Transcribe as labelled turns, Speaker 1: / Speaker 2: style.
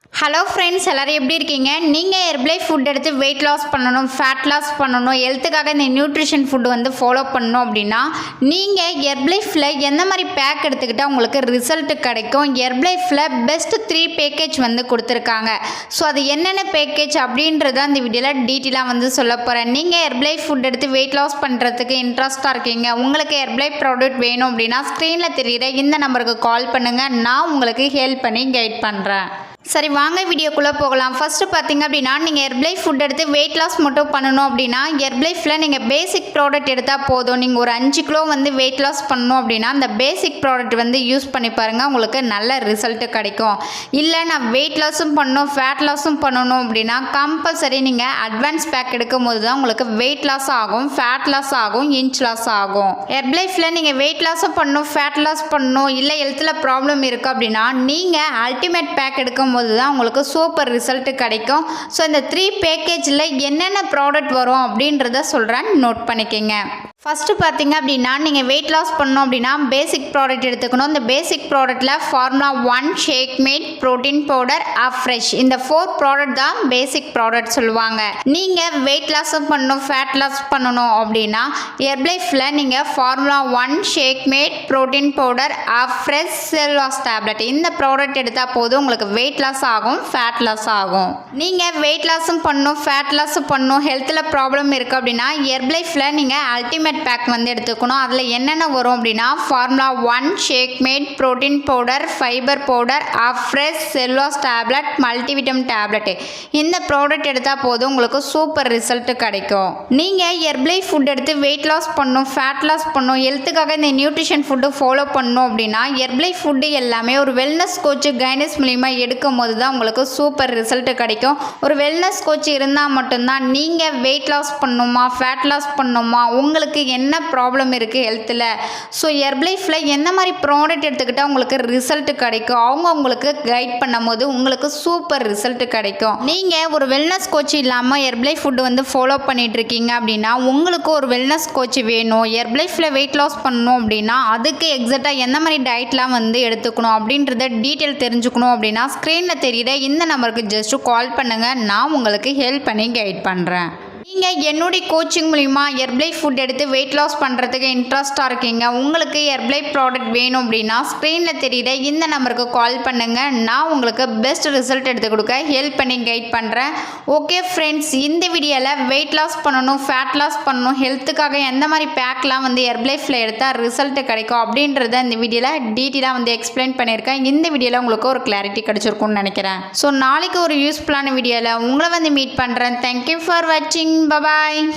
Speaker 1: Hello friends, எல்லோரும் எப்படி இருக்கீங்க? நீங்கள் ஹெர்பலை ஃபுட் எடுத்து வெயிட் லாஸ் பண்ணணும், ஃபேட் லாஸ் பண்ணணும், ஹெல்த்துக்காக இந்த நியூட்ரிஷன் ஃபுட் ஃபாலோ பண்ணணும் அப்படின்னா நீங்கள் ஹெர்பலைஃபில் எந்த மாதிரி பேக் எடுத்துக்கிட்டால் உங்களுக்கு ரிசல்ட் கிடைக்கும்? ஹெர்பலைஃபில் பெஸ்ட் 3 பேக்கேஜ் கொடுத்துருக்காங்க. ஸோ அது என்னென்ன பேக்கேஜ் அப்படின்றத அந்த வீடியோவில் டீட்டெயிலாக சொல்ல போகிறேன். நீங்கள் ஹெர்பலை ஃபுட் எடுத்து வெயிட் லாஸ் பண்ணுறதுக்கு இன்ட்ரெஸ்ட்டாக இருக்கீங்க, உங்களுக்கு ஹெர்பலை ப்ராடக்ட் வேணும் அப்படின்னா ஸ்க்ரீனில் தெரியுற இந்த நம்பருக்கு கால் பண்ணுங்கள். நான் உங்களுக்கு ஹெல்ப் பண்ணி கைட் பண்ணுறேன். சரி, வாங்க வீடியோக்குள்ளே போகலாம். ஃபஸ்ட்டு பார்த்தீங்க அப்படின்னா நீங்கள் ஹெர்பலை ஃபுட் எடுத்து வெயிட் லாஸ் மட்டும் பண்ணணும் அப்படின்னா ஹெர்பலைஃபில் நீங்கள் பேசிக் ப்ராடக்ட் எடுத்தால் போதும். நீங்கள் ஒரு 5 கிலோ வெயிட் லாஸ் பண்ணணும் அப்படின்னா அந்த பேசிக் ப்ராடக்ட் யூஸ் பண்ணி பாருங்கள், உங்களுக்கு நல்ல ரிசல்ட்டு கிடைக்கும். இல்லை நான் வெயிட் லாஸும் பண்ணணும், ஃபேட் லாஸும் பண்ணணும் அப்படின்னா கம்பல்சரி நீங்கள் அட்வான்ஸ் பேக் எடுக்கும் போது தான் உங்களுக்கு வெயிட் லாஸ் ஆகும், ஃபேட் லாஸ் ஆகும், இன்ச் லாஸ் ஆகும். ஹெர்பலைஃபில் நீங்கள் வெயிட் லாஸும் பண்ணணும், ஃபேட் லாஸ் பண்ணணும், இல்லை ஹெல்த்தில் ப்ராப்ளம் இருக்குது அப்படின்னா நீங்கள் அல்டிமேட் பேக் எடுக்கும் போது தான் உங்களுக்கு சூப்பர் ரிசல்ட் கிடைக்கும். ஸோ இந்த 3 பேக்கேஜில் என்னென்ன ப்ராடக்ட் வரும் அப்படின்றத சொல்கிறேன், நோட் பண்ணிக்கோங்க. ஃபஸ்ட்டு பார்த்தீங்க அப்படின்னா நீங்கள் வெயிட் லாஸ் பண்ணணும் அப்படின்னா பேசிக் ப்ராடக்ட் எடுத்துக்கணும். இந்த பேசிக் ப்ராடக்ட்டில் formula 1, shake mate, protein powder, fresh, இந்த 4 ப்ராடக்ட் தான் பேசிக் ப்ராடக்ட் சொல்லுவாங்க. நீங்கள் வெயிட் லாஸும் பண்ணணும், ஃபேட் லாஸ் பண்ணணும் அப்படின்னா ஹெர்பலைஃபில் நீங்கள் formula 1, shake mate, protein powder, fresh, செல் லாஸ் டேப்லெட், இந்த ப்ராடக்ட் எடுத்தால் போதும் உங்களுக்கு வெயிட் லாஸ் ஆகும், ஃபேட் லாஸ் ஆகும். நீங்கள் வெயிட் லாஸும் பண்ணணும், ஃபேட் லாஸும் பண்ணணும், ஹெல்த்தில் ப்ராப்ளம் இருக்குது அப்படின்னா ஹெர்பலைஃபில் நீங்கள் அல்டிமேட் பேக் எடுத்துக்கணும். அதில் என்னென்ன வரும் அப்படின்னா formula 1, shake mate, protein powder, fibre powder, fresh, cellulose tablet, multivitamin tablet, இந்த ப்ராடக்ட் எடுத்தால் போதும் உங்களுக்கு சூப்பர் ரிசல்ட் கிடைக்கும். நீங்கள் ஹெர்பலை ஃபுட் எடுத்து வெயிட் லாஸ் பண்ணணும், ஃபேட் லாஸ் பண்ணணும், ஹெல்த்துக்காக இந்த நியூட்ரிஷன் ஃபுட்டு ஃபாலோ பண்ணணும் அப்படின்னா ஹெர்பலை ஃபுட்டு எல்லாமே ஒரு வெல்னஸ் கோச் கைடன்ஸ் மூலிமா எடுக்கும் போது தான் உங்களுக்கு சூப்பர் ரிசல்ட் கிடைக்கும். ஒரு வெல்னஸ் கோச் இருந்தால் மட்டும்தான் நீங்கள் வெயிட் லாஸ் பண்ணணுமா, ஃபேட் லாஸ் பண்ணணுமா, உங்களுக்கு என்ன ப்ராப்ளம் இருக்குது ஹெல்த்தில், ஸோ ஹெர்பலைஃபில் எந்த மாதிரி ப்ராடக்ட் எடுத்துக்கிட்டால் உங்களுக்கு ரிசல்ட் கிடைக்கும், அவங்க உங்களுக்கு கைட் பண்ணும் போது உங்களுக்கு சூப்பர் ரிசல்ட் கிடைக்கும். நீங்கள் ஒரு வெல்னஸ் கோச் இல்லாமல் ஹெர்பலை ஃபுட்டு ஃபாலோ பண்ணிட்டு இருக்கீங்க அப்படின்னா உங்களுக்கு ஒரு வெல்னஸ் கோச் வேணும். ஹெர்பலைஃபில் வெயிட் லாஸ் பண்ணணும் அப்படின்னா அதுக்கு எக்ஸாக்டாக எந்த மாதிரி டயட்லாம் எடுத்துக்கணும் அப்படின்றத டீட்டெயில் தெரிஞ்சுக்கணும் அப்படின்னா ஸ்க்ரீனில் தெரியுற இந்த நம்பருக்கு ஜஸ்ட் கால் பண்ணுங்கள், நான் உங்களுக்கு ஹெல்ப் பண்ணி கைட் பண்ணுறேன். நீங்கள் என்னுடைய கோச்சிங் மூலிமா ஹெர்பலை ஃபுட் எடுத்து வெயிட் லாஸ் பண்ணுறதுக்கு இன்ட்ரெஸ்ட்டாக இருக்கீங்க, உங்களுக்கு ஹெர்பலை ப்ராடக்ட் வேணும் அப்படின்னா ஸ்க்ரீனில் தெரியுற இந்த நம்பருக்கு கால் பண்ணுங்கள், நான் உங்களுக்கு பெஸ்ட் ரிசல்ட் எடுத்து கொடுக்க ஹெல்ப் பண்ணி கைட் பண்ணுறேன். ஓகே ஃப்ரெண்ட்ஸ், இந்த வீடியோவில் வெயிட் லாஸ் பண்ணணும், ஃபேட் லாஸ் பண்ணணும், ஹெல்த்துக்காக எந்த மாதிரி பேக்லாம் ஹெர்பலைஃபில் எடுத்தால் ரிசல்ட் கிடைக்கும் அப்படின்றத இந்த வீடியோவில் டீட்டெயிலாக எக்ஸ்பிளைன் பண்ணியிருக்கேன். இந்த வீடியோவில் உங்களுக்கு ஒரு கிளாரிட்டி கிடச்சிருக்கும்னு நினைக்கிறேன். ஸோ நாளைக்கு ஒரு யூஸ்ஃபுல்லான வீடியோவில் உங்களை மீட் பண்ணுறேன். தேங்க்யூ ஃபார் வாட்சிங். Bye bye.